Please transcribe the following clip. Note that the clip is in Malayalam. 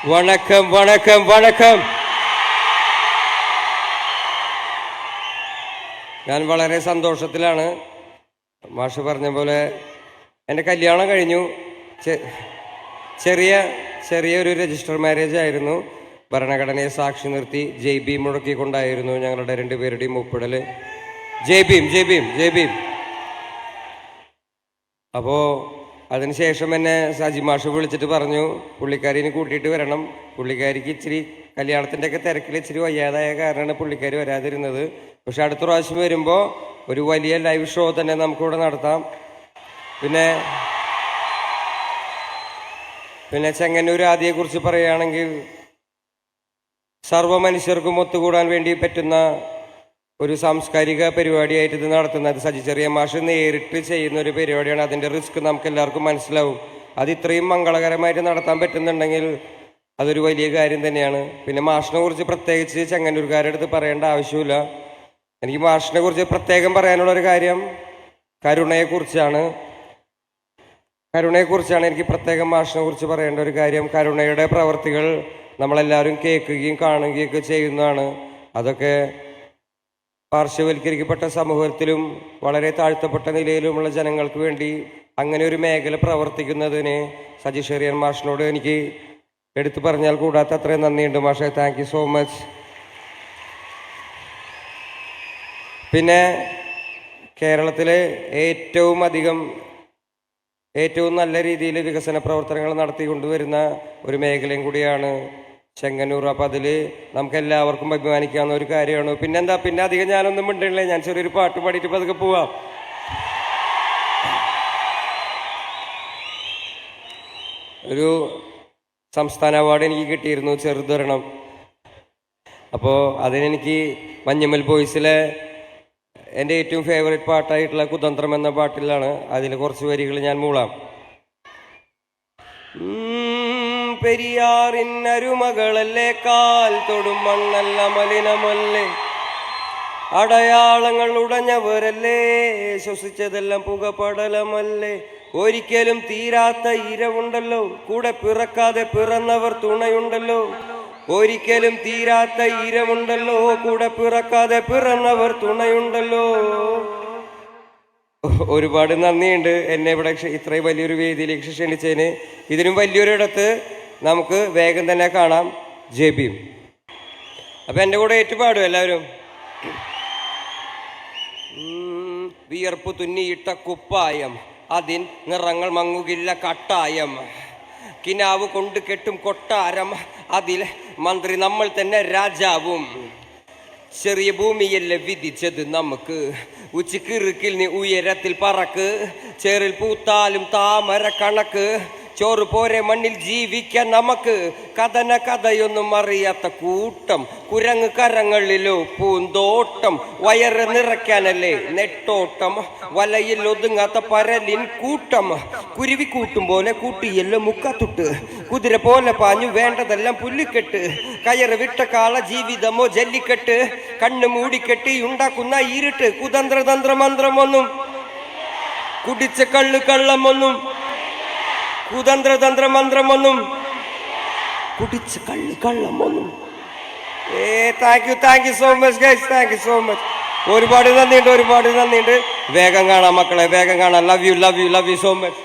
വണക്കം വണക്കം വണക്കം. ഞാൻ വളരെ സന്തോഷത്തിലാണ്. മാഷ് പറഞ്ഞ പോലെ എൻ്റെ കല്യാണം കഴിഞ്ഞു. ചെറിയൊരു രജിസ്റ്റർ മാരേജ് ആയിരുന്നു. ഭരണഘടനയെ സാക്ഷി നിർത്തി JB മുഴക്കിക്കൊണ്ടായിരുന്നു ഞങ്ങളുടെ രണ്ടുപേരുടെയും ഒപ്പിടല്. ജയ് ഭീം. അപ്പോൾ അതിനുശേഷം എന്നെ സജി മാഷ് വിളിച്ചിട്ട് പറഞ്ഞു, പുള്ളിക്കാരിനെ കൂട്ടിയിട്ട് വരണം. പുള്ളിക്കാരിക്ക് ഇച്ചിരി കല്യാണത്തിൻ്റെ ഒക്കെ തിരക്കിൽ ഇച്ചിരി വയ്യാതായ കാരണമാണ് പുള്ളിക്കാരി വരാതിരുന്നത്. പക്ഷെ അടുത്ത പ്രാവശ്യം വരുമ്പോൾ ഒരു വലിയ ലൈവ് ഷോ തന്നെ നമുക്കിവിടെ നടത്താം. പിന്നെ ചെങ്ങന്നൂർ ആദിയെക്കുറിച്ച് പറയുകയാണെങ്കിൽ സർവ്വ മനുഷ്യർക്കും ഒത്തുകൂടാൻ വേണ്ടി പറ്റുന്ന ഒരു സാംസ്കാരിക പരിപാടിയായിട്ട് ഇത് നടത്തുന്നത് സജി ചെറിയ മാഷ് നേരിട്ട് ചെയ്യുന്ന ഒരു പരിപാടിയാണ്. അതിൻ്റെ റിസ്ക് നമുക്ക് എല്ലാവർക്കും മനസ്സിലാവും. അത് ഇത്രയും മംഗളകരമായിട്ട് നടത്താൻ പറ്റുന്നുണ്ടെങ്കിൽ അതൊരു വലിയ കാര്യം തന്നെയാണ്. പിന്നെ മാഷിനെ കുറിച്ച് പ്രത്യേകിച്ച് ചെങ്ങന്നൂർക്കാരുടെ അടുത്ത് പറയേണ്ട ആവശ്യമില്ല. എനിക്ക് മാഷിനെ കുറിച്ച് പ്രത്യേകം പറയാനുള്ളൊരു കാര്യം കരുണയെക്കുറിച്ചാണ് എനിക്ക് പ്രത്യേകം മാഷിനെ കുറിച്ച് പറയേണ്ട ഒരു കാര്യം. കരുണയുടെ പ്രവർത്തികൾ നമ്മളെല്ലാവരും കേൾക്കുകയും കാണുകയൊക്കെ ചെയ്യുന്നതാണ്. അതൊക്കെ പാർശ്വവൽക്കരിക്കപ്പെട്ട സമൂഹത്തിലും വളരെ താഴ്ത്തപ്പെട്ട നിലയിലുമുള്ള ജനങ്ങൾക്ക് വേണ്ടി അങ്ങനെ ഒരു മേഖല പ്രവർത്തിക്കുന്നതിന് സജി ചെറിയാൻ മാഷിനോട് എനിക്ക് എടുത്തു പറഞ്ഞാൽ കൂടാത്ത അത്രയും നന്ദിയുണ്ട് മാഷെ. Thank you so much. പിന്നെ കേരളത്തിലെ ഏറ്റവും നല്ല രീതിയിൽ വികസന പ്രവർത്തനങ്ങൾ നടത്തിക്കൊണ്ടുവരുന്ന ഒരു മേഖലയും കൂടിയാണ് ചെങ്ങന്നൂർ. അപ്പം അതിൽ നമുക്ക് എല്ലാവർക്കും അഭിമാനിക്കാവുന്ന ഒരു കാര്യമാണ്. പിന്നെ അധികം ഞാനൊന്നും മിണ്ടണില്ലേ, ഞാൻ ചെറിയൊരു പാട്ട് പാടിയിട്ട് പതുക്കെ പോവാം. ഒരു സംസ്ഥാന അവാർഡ് എനിക്ക് കിട്ടിയിരുന്നു, ചെറുതൊരെണ്ണം. അപ്പോൾ അതിനെനിക്ക് മഞ്ഞമ്മൽ ബോയ്സിലെ എൻ്റെ ഏറ്റവും ഫേവറേറ്റ് പാട്ടായിട്ടുള്ള കുതന്ത്രം എന്ന പാട്ടിലാണ്. അതിൽ കുറച്ച് വരികൾ ഞാൻ മൂളാം. പെരിയാറിനരുമകളല്ലേ, കാൽ തൊടും മണ്ണല്ല മലിനമല്ലേ, അടയാളങ്ങൾ ഉടഞ്ഞവരല്ലേ, ശ്വസിച്ചതെല്ലാം പുകപടലമല്ലേ, ഒരിക്കലും തീരാത്ത ഇരവുണ്ടല്ലോ, കൂടെ പിറക്കാതെ പിറന്നവർ തുണയുണ്ടല്ലോ, ഒരിക്കലും തീരാത്ത ഇരവുണ്ടല്ലോ, കൂടെ പിറക്കാതെ പിറന്നവർ തുണയുണ്ടല്ലോ. ഒരുപാട് നന്ദിയുണ്ട് എന്നെ ഇവിടെ ഇത്രയും വലിയൊരു വേദിയിലേക്ക് ക്ഷണിച്ചതിന്. ഇതിനും വലിയൊരിടത്ത് നമുക്ക് വേഗം തന്നെ കാണാം. ജയ് ഭീം. അപ്പം എൻ്റെ കൂടെ ഏറ്റുപാടും എല്ലാവരും. വിയർപ്പ് തുന്നിയിട്ട കുപ്പായം, അതിൻ നിറങ്ങൾ മങ്ങുകില്ല കട്ടായം, കിനാവ് കൊണ്ട് കെട്ടും കൊട്ടാരം, അതിൽ മന്ത്രി നമ്മൾ തന്നെ രാജാവും, ചെറിയ ഭൂമിയല്ലേ വിധിച്ചത് നമുക്ക്, ഉച്ചക്കിറുക്കിൽ നീ ഉയരത്തിൽ പറക്ക്, ചേറിൽ പൂത്താലും താമര കണക്ക്, ചോറ് പോരെ മണ്ണിൽ ജീവിക്കാൻ നമുക്ക്, കഥയൊന്നും അറിയാത്ത കൂട്ടം, കുരങ്ങ് കരങ്ങളിലോ പൂന്തോട്ടം, വയറ് നിറയ്ക്കാനല്ലേ നെട്ടോട്ടം, വലയിൽ ഒതുങ്ങാത്ത പരലിൻ കൂട്ടം, കുരുവി കൂട്ടും പോലെ കൂട്ടിയല്ലോ മുക്കത്തുട്ട്, കുതിര പോലെ പാഞ്ഞു വേണ്ടതെല്ലാം പുല്ലിക്കെട്ട്, കയറ് വിട്ട കാള ജീവിതമോ ജല്ലിക്കെട്ട്, കണ്ണ് മൂടിക്കെട്ടി ഉണ്ടാക്കുന്ന ഇരുട്ട്, കുതന്ത്ര മന്ത്രമൊന്നും കുടിച്ച കള്ളമൊന്നും, കുതന്ത്ര മന്ത്രമൊന്നും കുടിച്ച കള്ളമൊന്നും. Thank you so much guys, thank you so much. ഒരുപാട് നന്ദിയുണ്ട്. വേഗം കാണാം മക്കളെ, വേഗം കാണാം. Love you so much.